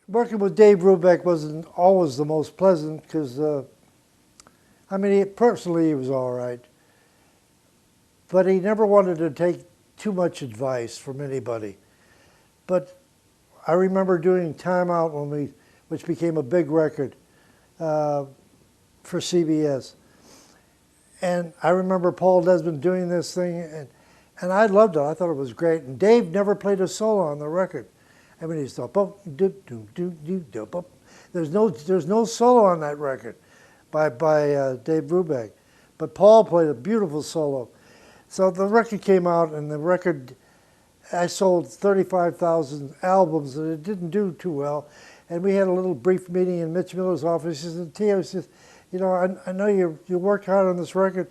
Working with Dave Brubeck wasn't always the most pleasant because, I mean, personally he was all right. But he never wanted to take too much advice from anybody. But I remember doing Time Out which became a big record for CBS. And I remember Paul Desmond doing this thing, and I loved it. I thought it was great. And Dave never played a solo on the record. I mean, he's there's no solo on that record by Dave Brubeck, but Paul played a beautiful solo. So the record came out, and the record, I sold 35,000 albums, and it didn't do too well. And we had a little brief meeting in Mitch Miller's office. He said, Teo, he says, you know, I know you worked hard on this record,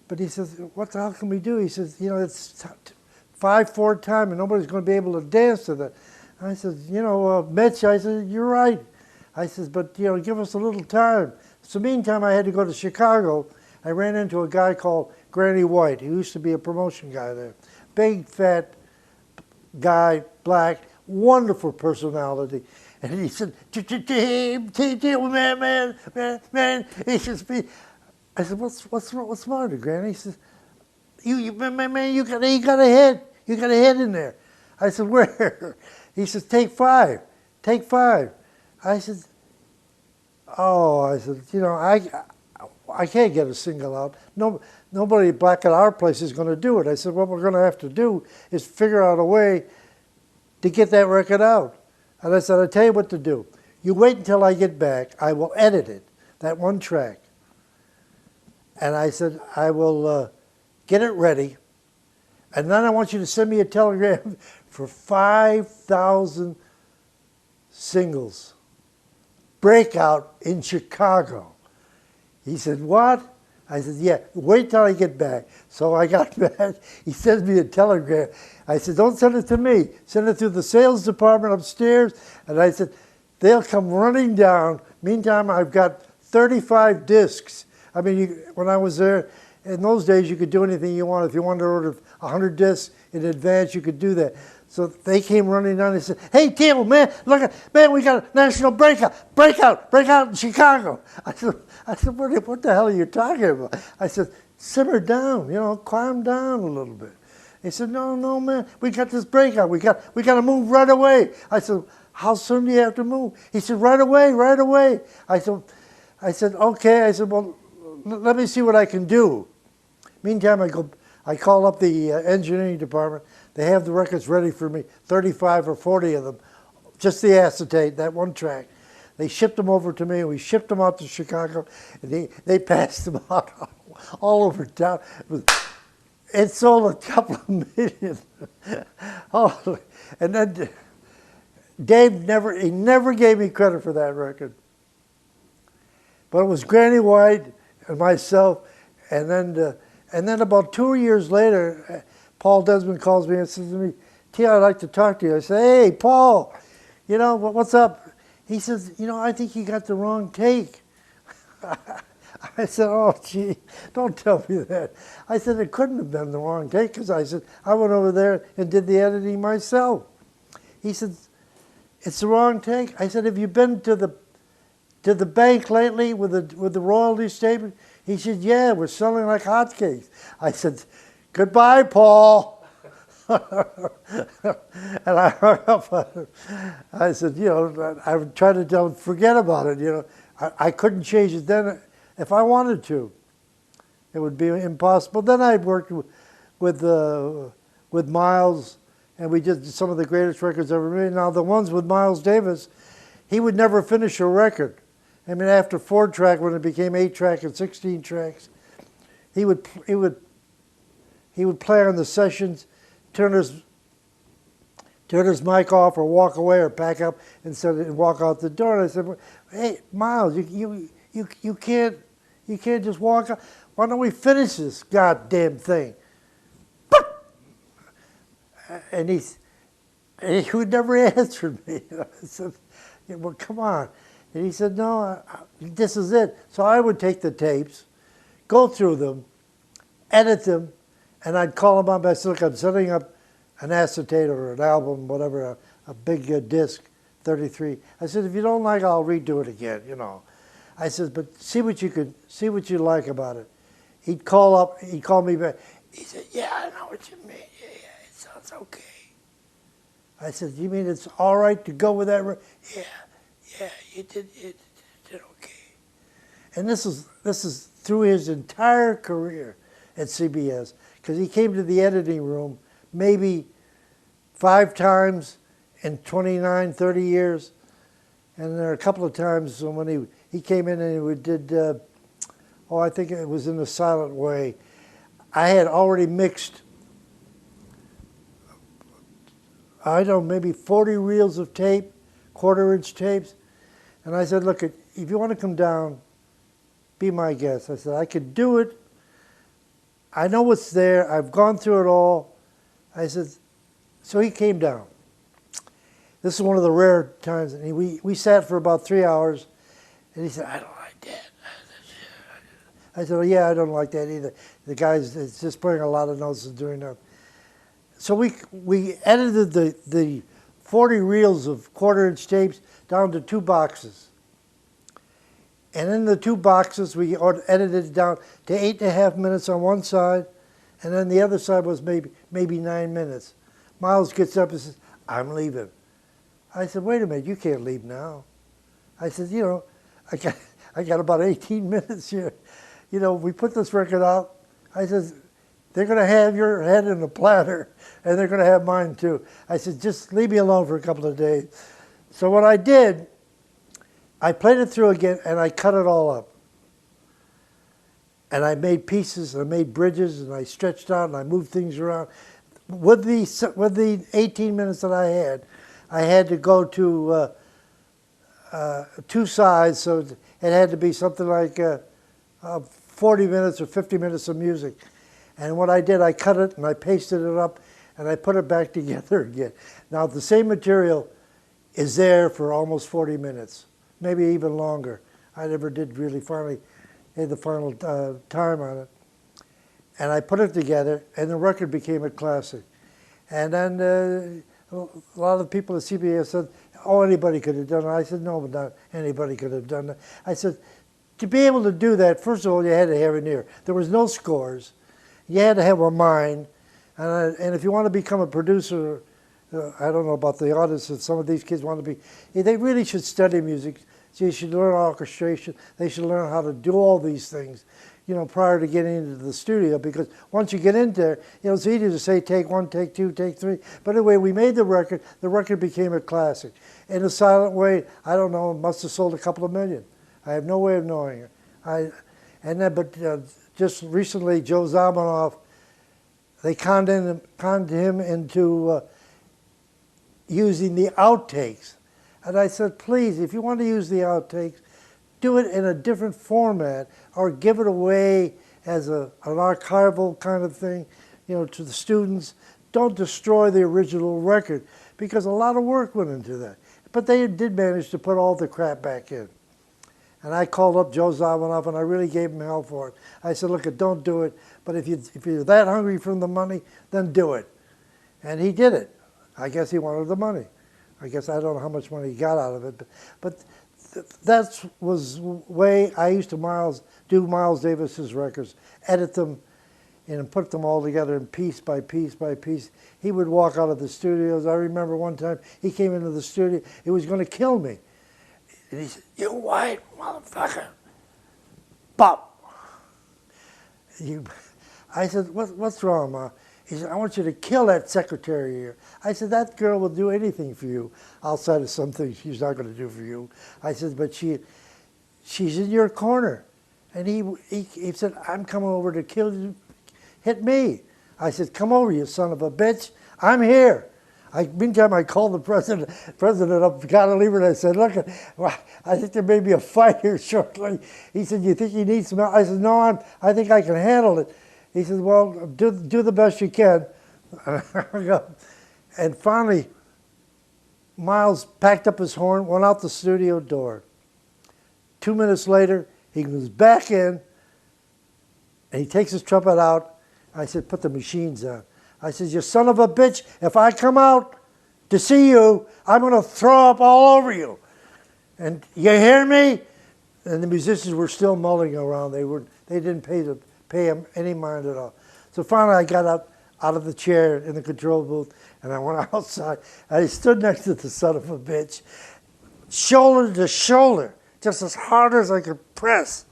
but he says, what the hell can we do? He says, you know, it's 5/4 time, and nobody's going to be able to dance to that. I said, you know, Mitch, I said, you're right. I says, but, you know, give us a little time. So meantime, I had to go to Chicago. I ran into a guy called Granny White. He used to be a promotion guy there. Big, fat guy, black, wonderful personality. And he said, man. He says, I said, what's the matter, Granny? He says, man, you got a head. You got a head in there. I said, where? He says, take 5. Take 5. I said, oh, I said, you know, I can't get a single out. Nobody back at our place is going to do it. I said, what we're going to have to do is figure out a way to get that record out. And I said, I'll tell you what to do. You wait until I get back. I will edit it, that one track. And I said, I will get it ready. And then I want you to send me a telegram for 5,000 singles. Breakout in Chicago. He said, what? I said, yeah, wait till I get back. So I got back. He sends me a telegram. I said, don't send it to me. Send it through the sales department upstairs. And I said, they'll come running down. Meantime, I've got 35 discs. I mean, when I was there, in those days, you could do anything you wanted. If you wanted to order 100 discs in advance, you could do that. So they came running down. They said, hey, Teo, man, look, man, we got a national breakout in Chicago. I said, what the hell are you talking about? I said, simmer down, you know, calm down a little bit. He said, no, man, we got this breakout. We got to move right away. I said, how soon do you have to move? He said, right away. I said, okay. I said, well, let me see what I can do. Meantime, I call up the engineering department. They have the records ready for me, 35 or 40 of them, just the acetate, that one track. They shipped them over to me, and we shipped them out to Chicago, and they passed them out all over town. It sold a couple of million. Oh, and then Dave never gave me credit for that record. But it was Granny White and myself, and then about 2 years later, Paul Desmond calls me and says to me, Teo, I'd like to talk to you. I say, hey, Paul, you know, what's up? He says, you know, I think you got the wrong take. I said, oh, gee, don't tell me that. I said, it couldn't have been the wrong take, because I said, I went over there and did the editing myself. He said, it's the wrong take. I said, have you been to the bank lately with the royalty statement? He said, yeah, we're selling like hotcakes. I said, goodbye, Paul. And I hung up on him. I said, you know, I would try to tell him, forget about it. You know, I couldn't change it then if I wanted to. It would be impossible. Then I worked with Miles, and we did some of the greatest records ever made. Now, the ones with Miles Davis, he would never finish a record. I mean, after 4-track, when it became 8-track and 16 tracks, he would play on the sessions, turn his mic off, or walk away, or pack up and walk out the door. And I said, hey, Miles, you can't just walk out. Why don't we finish this goddamn thing? And he would never answer me. I said, well, come on. And he said, no, this is it. So I would take the tapes, go through them, edit them, and I'd call him up. I said, look, I'm setting up an acetate or an album, whatever, a big disc 33. I said, if you don't like it, I'll redo it again, you know. I said, but see what you like about it. He'd call me back. He said, yeah, I know what you mean. Yeah, it sounds okay. I said, you mean it's all right to go with that? Yeah, you did okay. And this is through his entire career at CBS, because he came to the editing room maybe 5 times in 29, 30 years. And there are a couple of times when he came in and we did, I think it was in a silent way. I had already mixed, I don't know, maybe 40 reels of tape, 1/4-inch tapes. And I said, look, if you want to come down, be my guest. I said, I could do it. I know what's there. I've gone through it all. I said, so he came down. This is one of the rare times. And we sat for about 3 hours. And he said, I don't like that. I said, well, yeah, I don't like that either. The guy's just putting a lot of notes and doing that. So we edited the 40 reels of 1/4-inch tapes down to 2 boxes. And in the 2 boxes, we edited it down to 8.5 minutes on one side, and then the other side was maybe 9 minutes. Miles gets up and says, I'm leaving. I said, wait a minute, you can't leave now. I said, you know, I got about 18 minutes here. You know, we put this record out. I said, they're going to have your head in a platter, and they're going to have mine too. I said, just leave me alone for a couple of days. So what I did, I played it through again, and I cut it all up. And I made pieces, and I made bridges, and I stretched out, and I moved things around. With the 18 minutes that I had to go to 2 sides, so it had to be something like 40 minutes or 50 minutes of music. And what I did, I cut it, and I pasted it up, and I put it back together again. Now, the same material is there for almost 40 minutes. Maybe even longer. I never did really finally hit the final time on it. And I put it together, and the record became a classic. And then a lot of the people at CBS said, oh, anybody could have done it. I said, no, but not anybody could have done it. I said, to be able to do that, first of all, you had to have an ear. There was no scores. You had to have a mind. And if you want to become a producer, I don't know about the artists that some of these kids want to be, they really should study music. So you should learn orchestration. They should learn how to do all these things, you know, prior to getting into the studio. Because once you get in there, you know, it's easy to say take 1, take 2, take 3. But anyway, we made the record. The record became a classic. In a silent way, I don't know, it must have sold a couple of million. I have no way of knowing it. But just recently, Joe Zamanoff, they conned him into using the outtakes. And I said, please, if you want to use the outtakes, do it in a different format or give it away as an archival kind of thing, you know, to the students. Don't destroy the original record, because a lot of work went into that. But they did manage to put all the crap back in. And I called up Joe Zamanoff, and I really gave him hell for it. I said, look, don't do it, but if you're that hungry for the money, then do it. And he did it. I guess he wanted the money. I guess I don't know how much money he got out of it, but that was the way I used to do Miles Davis's records, edit them, and put them all together in piece by piece by piece. He would walk out of the studios. I remember one time he came into the studio. He was going to kill me. And he said, you white motherfucker. Bop. I said, what's wrong, Ma? He said, I want you to kill that secretary here. I said, that girl will do anything for you, outside of some things she's not going to do for you. I said, but she's in your corner. And he said, I'm coming over to kill you, hit me. I said, come over, you son of a bitch. I'm here. Meantime, I called the president of Cantilever, and I said, look, I think there may be a fight here shortly. He said, you think you need some help? I said, no, I think I can handle it. He said, well, do the best you can. And finally, Miles packed up his horn, went out the studio door. 2 minutes later, he was back in, and he takes his trumpet out. I said, put the machines on. I said, you son of a bitch, if I come out, to see you, I'm going to throw up all over you. And you hear me? And the musicians were still mulling around. They didn't pay him any mind at all. So finally I got up out of the chair in the control booth and I went outside. I stood next to the son of a bitch, shoulder to shoulder, just as hard as I could press.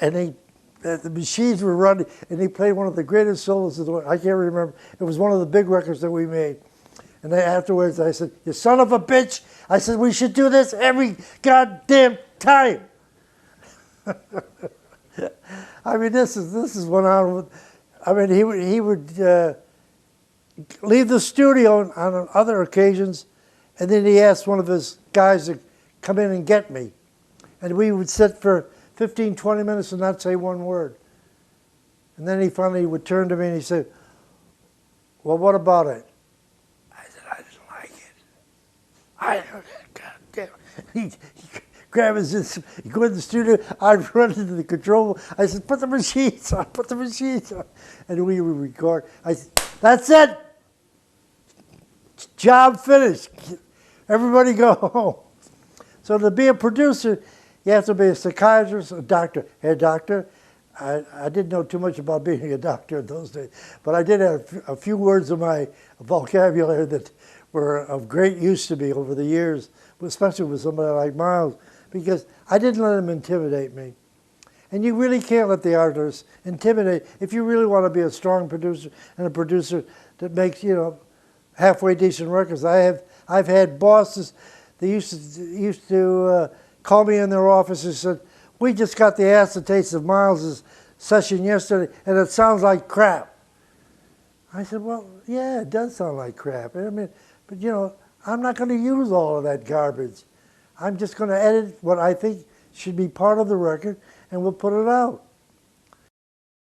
And the machines were running, and he played one of the greatest solos of the world. I can't remember. It was one of the big records that we made. And then afterwards I said, you son of a bitch. I said, we should do this every goddamn time. I mean, this is went on. I mean, he would leave the studio on other occasions, and then he asked one of his guys to come in and get me. And we would sit for 15, 20 minutes and not say one word. And then he finally would turn to me and he said, well, what about it? I said, I didn't like it. God damn it. He grab his instrument, he'd go in the studio, I'd run into the control room. I said, put the machines on, put the machines on. And we would record. I said, that's it. Job finished. Everybody go home. So to be a producer, you have to be a psychiatrist, a doctor. Hey, doctor, I didn't know too much about being a doctor in those days, but I did have a few words of my vocabulary that were of great use to me over the years, especially with somebody like Miles, because I didn't let him intimidate me. And you really can't let the artists intimidate if you really want to be a strong producer and a producer that makes, you know, halfway decent records. I've had bosses that used to call me in their office and said, we just got the acetates of Miles's session yesterday and it sounds like crap. I said, well, yeah, it does sound like crap. I mean, but you know, I'm not going to use all of that garbage. I'm just going to edit what I think should be part of the record and we'll put it out.